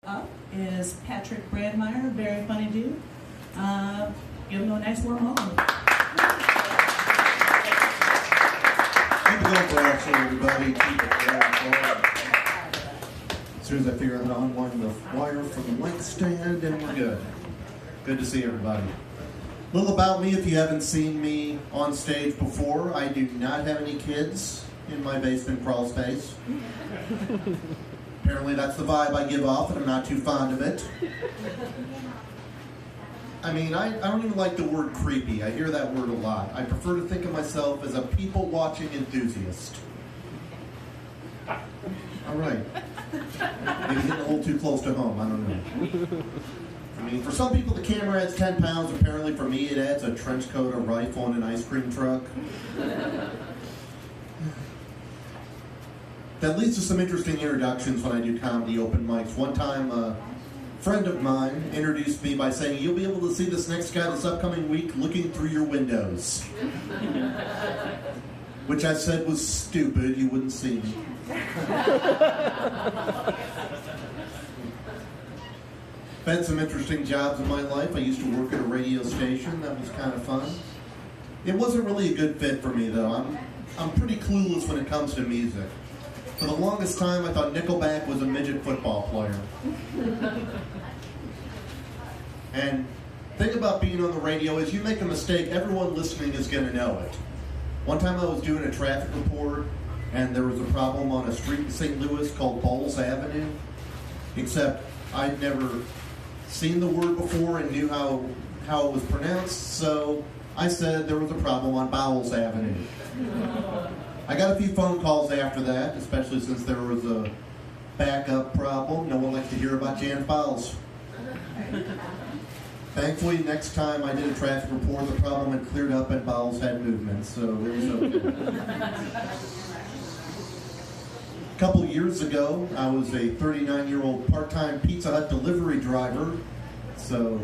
Up is Patrick Brandmeyer, very funny dude. Give him a nice warm welcome. Keep it going for action, everybody. Keep it going. As soon as I figure out how to unwind the wire from the mic stand, and we're good. Good to see everybody. A little about me, if you haven't seen me on stage before, I do not have any kids in my basement crawl space. Apparently that's the vibe I give off, and I'm not too fond of it. I mean, I don't even like the word creepy. I hear that word a lot. I prefer to think of myself as a people-watching enthusiast. All right. Maybe getting a little too close to home. I don't know. I mean, for some people, the camera adds 10 pounds. Apparently, for me, it adds a trench coat, a rifle, and an ice cream truck. That leads to some interesting introductions when I do comedy open mics. One time, a friend of mine introduced me by saying, "You'll be able to see this next guy this upcoming week looking through your windows." Which I said was stupid. You wouldn't see me. I've had some interesting jobs in my life. I used to work at a radio station. That was kind of fun. It wasn't really a good fit for me, though. I'm pretty clueless when it comes to music. For the longest time, I thought Nickelback was a midget football player. And the thing about being on the radio is you make a mistake, everyone listening is going to know it. One time I was doing a traffic report, and there was a problem on a street in St. Louis called Bowles Avenue, except I'd never seen the word before and knew how it was pronounced, so I said there was a problem on Bowles Avenue. I got a few phone calls after that, especially since there was a backup problem. No one likes to hear about Jan Bowles. Thankfully, next time I did a traffic report, the problem had cleared up and Bowles had movement, so it was okay. A couple years ago, I was a 39-year-old part-time Pizza Hut delivery driver, so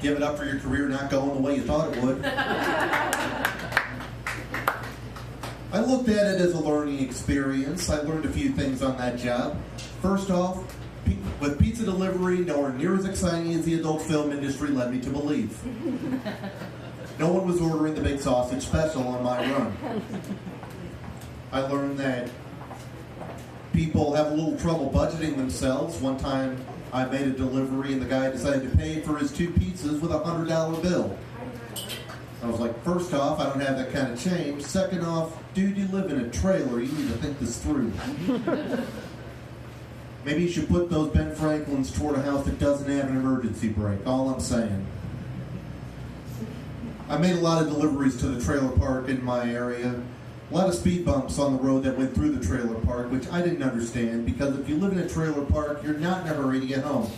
give it up for your career not going the way you thought it would. I looked at it as a learning experience. I learned a few things on that job. First off, with pizza delivery nowhere near as exciting as the adult film industry led me to believe. No one was ordering the big sausage special on my run. I learned that people have a little trouble budgeting themselves. One time I made a delivery and the guy decided to pay for his 2 pizzas with a $100 bill. I was like, first off, I don't have that kind of change. Second off, dude, you live in a trailer. You need to think this through. Maybe you should put those Ben Franklins toward a house that doesn't have an emergency brake. All I'm saying. I made a lot of deliveries to the trailer park in my area. A lot of speed bumps on the road that went through the trailer park, which I didn't understand, because if you live in a trailer park, you're not in a hurry to get home.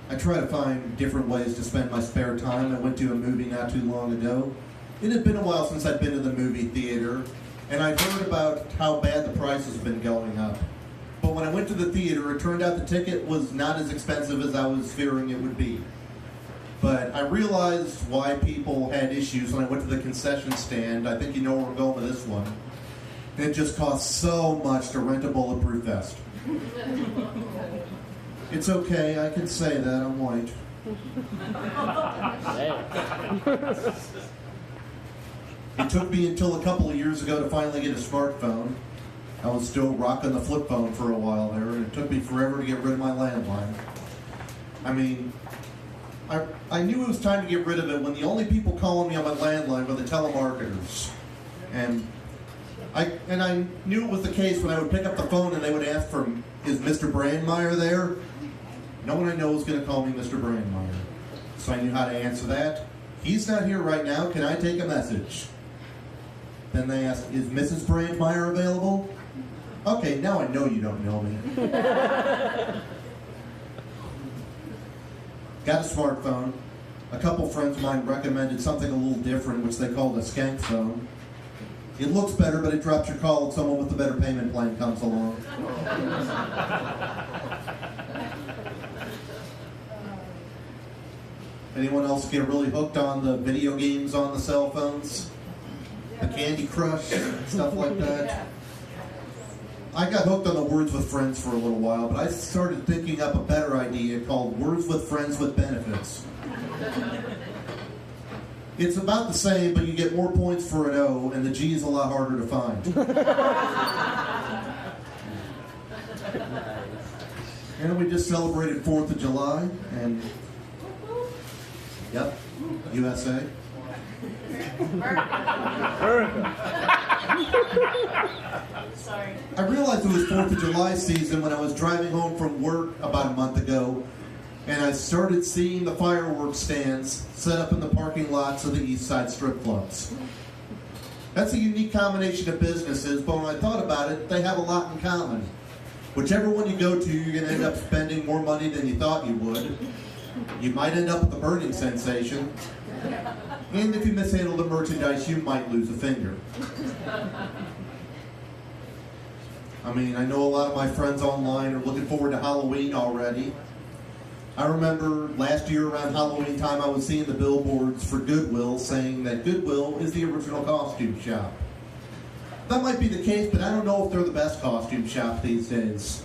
I try to find different ways to spend my spare time. I went to a movie not too long ago. It had been a while since I'd been to the movie theater, and I'd heard about how bad the prices have been going up. But when I went to the theater, it turned out the ticket was not as expensive as I was fearing it would be. But I realized why people had issues when I went to the concession stand. I think you know where I'm going with this one. It just costs so much to rent a bulletproof vest. It's okay, I can say that, I'm white. It took me until a couple of years ago to finally get a smartphone. I was still rocking the flip phone for a while there, and it took me forever to get rid of my landline. I mean, I knew it was time to get rid of it when the only people calling me on my landline were the telemarketers. And I knew it was the case when I would pick up the phone and they would ask for, "Is Mr. Brandmeyer there?" No one I know is going to call me Mr. Brandmeyer. So I knew how to answer that. "He's not here right now. Can I take a message?" Then they asked, "Is Mrs. Brandmeyer available?" "Okay, now I know you don't know me." Got a smartphone. A couple friends of mine recommended something a little different, which they called a skank phone. It looks better, but it drops your call if someone with a better payment plan comes along. Anyone else get really hooked on the video games on the cell phones? The Candy Crush, stuff like that? I got hooked on the Words with Friends for a little while, but I started thinking up a better idea called Words with Friends with Benefits. It's about the same, but you get more points for an O, and the G is a lot harder to find. And we just celebrated 4th of July, and yep, USA. Sorry. I realized it was 4th of July season when I was driving home from work about a month ago, and I started seeing the fireworks stands set up in the parking lots of the East Side strip clubs. That's a unique combination of businesses, but when I thought about it, they have a lot in common. Whichever one you go to, you're going to end up spending more money than you thought you would. You might end up with a burning sensation. And if you mishandle the merchandise, you might lose a finger. I mean, I know a lot of my friends online are looking forward to Halloween already. I remember last year around Halloween time, I was seeing the billboards for Goodwill saying that Goodwill is the original costume shop. That might be the case, but I don't know if they're the best costume shop these days.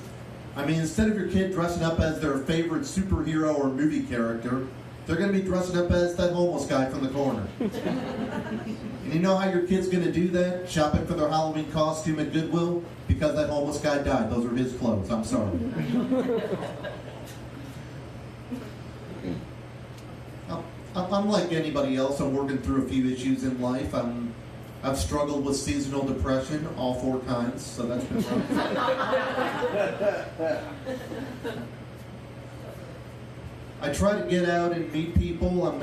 I mean, instead of your kid dressing up as their favorite superhero or movie character, they're going to be dressing up as that homeless guy from the corner. And you know how your kid's going to do that? Shopping for their Halloween costume at Goodwill? Because that homeless guy died. Those are his clothes. I'm sorry. I'm like anybody else. I'm working through a few issues in life. I've struggled with seasonal depression, all 4 kinds, so that's been rough. I try to get out and meet people. I'm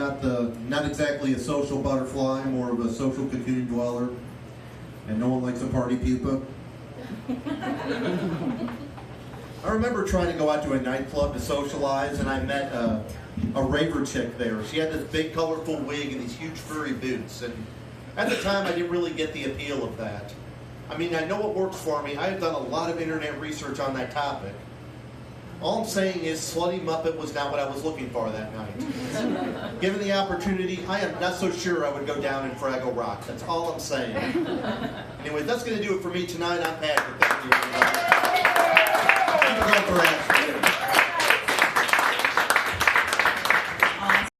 not exactly a social butterfly, I'm more of a social cocoon dweller, and no one likes a party pooper. I remember trying to go out to a nightclub to socialize, and I met a raver chick there. She had this big colorful wig and these huge furry boots, and at the time I didn't really get the appeal of that. I mean, I know what works for me. I have done a lot of internet research on that topic. All I'm saying is Slutty Muppet was not what I was looking for that night. Given the opportunity, I am not so sure I would go down in Fraggle Rock. That's all I'm saying. Anyway, that's going to do it for me tonight. I'm Patrick. Thank you, everybody. Keep it going for us.